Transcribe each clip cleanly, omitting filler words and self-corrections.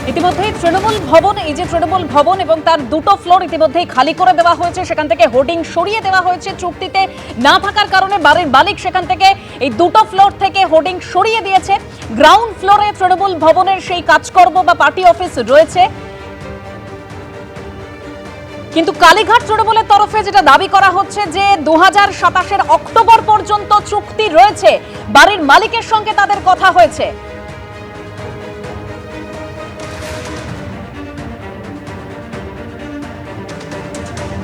ইতিমধ্যেই তৃণমূল ভবন, এই যে তৃণমূল ভবন এবং তার দুটো ফ্লোর ইতিমধ্যেই খালি করে দেওয়া হয়েছে, সেখান থেকে হোর্ডিং সরিয়ে দেওয়া হয়েছে। চুক্তিতে না থাকার কারণে বাড়ির মালিক সেখান থেকে এই দুটো ফ্লোর থেকে হোর্ডিং সরিয়ে দিয়েছে। গ্রাউন্ড ফ্লোরে তৃণমূল ভবনের সেই কাজকর্ম বা পার্টি অফিস রয়েছে। কিন্তু কালীঘাট তৃণমূলের তরফে যেটা দাবি করা হচ্ছে যে 2027-এর অক্টোবর পর্যন্ত চুক্তি রয়েছে, বাড়ির মালিকের সঙ্গে তাদের কথা হয়েছে।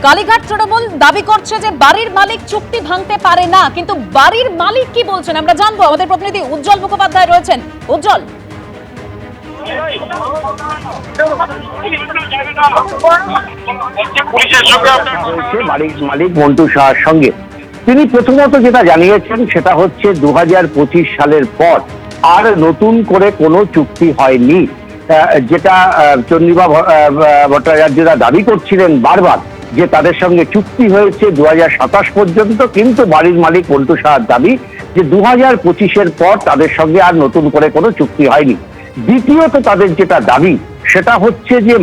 কালীঘাট তৃণমূল দাবি করছে যে বাড়ির মালিক চুক্তি ভাঙতে পারে না, কিন্তু বাড়ির মালিক কি বলছেন আমরা জানবো। আমাদের প্রতিনিধি উজ্জ্বল মুখোপাধ্যায় রয়েছেন। উজ্জ্বল, বাড়ির মালিক মন্টু সাহার সঙ্গে তিনি প্রথমত যেটা জানিয়েছেন সেটা হচ্ছে 2025 সালের পর আর নতুন করে কোনো চুক্তি হয়নি, যেটা চন্দ্রিমা ভট্টাচার্যরা দাবি করছিলেন বারবার যে তাদের সঙ্গে চুক্তি হয়েছে 2027 পর্যন্ত। কিন্তু বাড়ির মালিক মন্টু সাহার দাবি যে 2025-এর পর তাদের সঙ্গে আর নতুন করে কোনো চুক্তি হয়নি। দ্বিতীয়ত তাদের যেটা দাবি সেটা হচ্ছে যে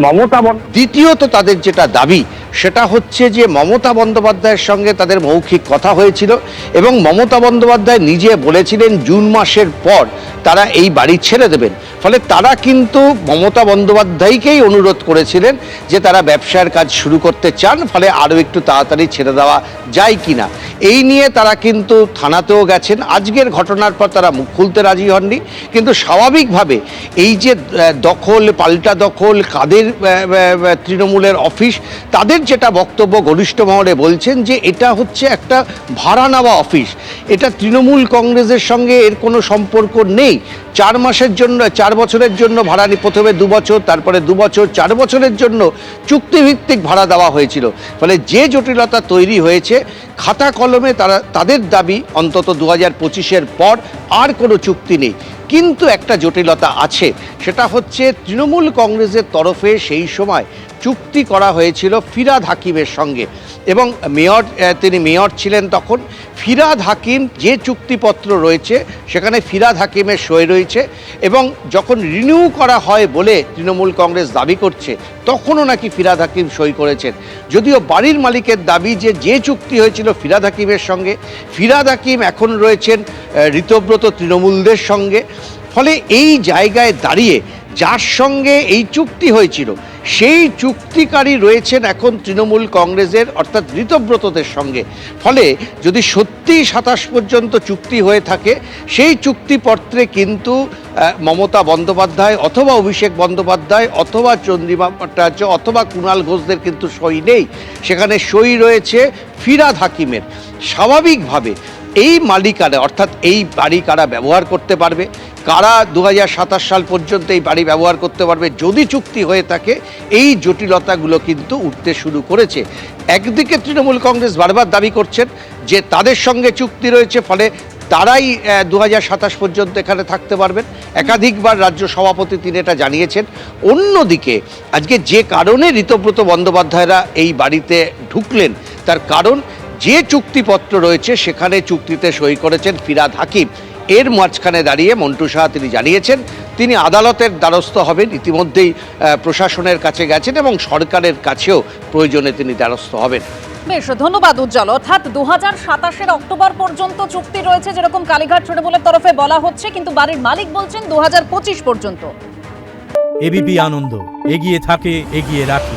মমতা বন্দ্যোপাধ্যায়ের সঙ্গে তাদের মৌখিক কথা হয়েছিল এবং মমতা বন্দ্যোপাধ্যায় নিজে বলেছিলেন জুন মাসের পর তারা এই বাড়ি ছেড়ে দেবেন। ফলে তারা কিন্তু মমতা বন্দ্যোপাধ্যায়কেই অনুরোধ করেছিলেন যে তারা ব্যবসার কাজ শুরু করতে চান, ফলে আরও একটু তাড়াতাড়ি ছেড়ে দেওয়া যায় কিনা এই নিয়ে তারা কিন্তু থানাতেও গেছেন। আজকের ঘটনার পর তারা মুখ খুলতে রাজি হননি, কিন্তু স্বাভাবিকভাবে এই যে দখল পাল্টা দখল কাদের তৃণমূলের অফিস, তাদের যেটা বক্তব্য ঘনিষ্ঠ মহলে বলছেন যে এটা হচ্ছে একটা ভাড়া নেওয়া অফিস, এটা তৃণমূল কংগ্রেসের সঙ্গে এর কোনো সম্পর্ক নেই। 4 বছরের জন্য ভাড়া, প্রথমে 2 বছর, তারপরে 2 বছর, 4 বছরের জন্য চুক্তিভিত্তিক ভাড়া দেওয়া হয়েছিল। ফলে যে জটিলতা তৈরি হয়েছে, খাতা কলমে তাদের দাবি অন্তত 2025-এর পর আর কোনো চুক্তি নেই। কিন্তু একটা জটিলতা আছে, সেটা হচ্ছে তৃণমূল কংগ্রেসের তরফে সেই সময় চুক্তি করা হয়েছিল ফিরহাদ হাকিমের সঙ্গে এবং তিনি মেয়র ছিলেন তখন। ফিরহাদ হাকিম যে চুক্তিপত্র রয়েছে সেখানে ফিরহাদ হাকিমের সই রয়েছে এবং যখন রিনিউ করা হয় বলে তৃণমূল কংগ্রেস দাবি করছে তখনও নাকি ফিরহাদ হাকিম সই করেছেন। যদিও বাড়ির মালিকের দাবি যে চুক্তি হয়েছিল ফিরহাদ হাকিমের সঙ্গে, ফিরহাদ হাকিম এখন রয়েছেন ঋতব্রত তৃণমূলদের সঙ্গে। ফলে এই জায়গায় দাঁড়িয়ে যার সঙ্গে এই চুক্তি হয়েছিল সেই চুক্তিকারী রয়েছেন এখন তৃণমূল কংগ্রেসের অর্থাৎ ঋতব্রতদের সঙ্গে। ফলে যদি সত্যিই 27 পর্যন্ত চুক্তি হয়ে থাকে, সেই চুক্তিপত্রে কিন্তু মমতা বন্দ্যোপাধ্যায় অথবা অভিষেক বন্দ্যোপাধ্যায় অথবা চন্দ্রিমা ভট্টাচার্য অথবা কুণাল ঘোষদের কিন্তু সই নেই, সেখানে সই রয়েছে ফিরহাদ হাকিমের। স্বাভাবিকভাবে এই মালিকানা অর্থাৎ এই বাড়ি কারা ব্যবহার করতে পারবে, কারা 2027 সাল পর্যন্ত এই বাড়ি ব্যবহার করতে পারবে যদি চুক্তি হয়ে থাকে, এই জটিলতাগুলো কিন্তু উঠতে শুরু করেছে। একদিকে তৃণমূল কংগ্রেস বারবার দাবি করছেন যে তাদের সঙ্গে চুক্তি রয়েছে, ফলে তারাই 2027 পর্যন্ত এখানে থাকতে পারবেন। একাধিকবার রাজ্য সভাপতি তিনি এটা জানিয়েছেন। অন্যদিকে আজকে যে কারণে ঋতব্রত বন্দ্যোপাধ্যায়রা এই বাড়িতে ঢুকলেন, তার কারণ যে চুক্তিপত্র রয়েছে সেখানে চুক্তিতে সই করেছেন ফিরহাদ হাকিম। এর মাঝখানে দাঁড়িয়ে মন্টু সাহা তিনি জানিয়েছেন তিনি আদালতের দ্বারস্থ হবেন। ইতিমধ্যেই প্রশাসনের কাছে গেছেন এবং সরকারের কাছেও প্রয়োজনে তিনি দ্বারস্থ হবেন। বেশ, ধন্যবাদ উজ্জ্বল। অর্থাৎ 2027-এর অক্টোবর পর্যন্ত চুক্তি রয়েছে যেরকম কালীঘাট তৃণমূলের তরফে বলা হচ্ছে, কিন্তু বাড়ির মালিক বলছেন 2025 পর্যন্ত। এবিপি আনন্দ, এগিয়ে থাকে, এগিয়ে রাখে।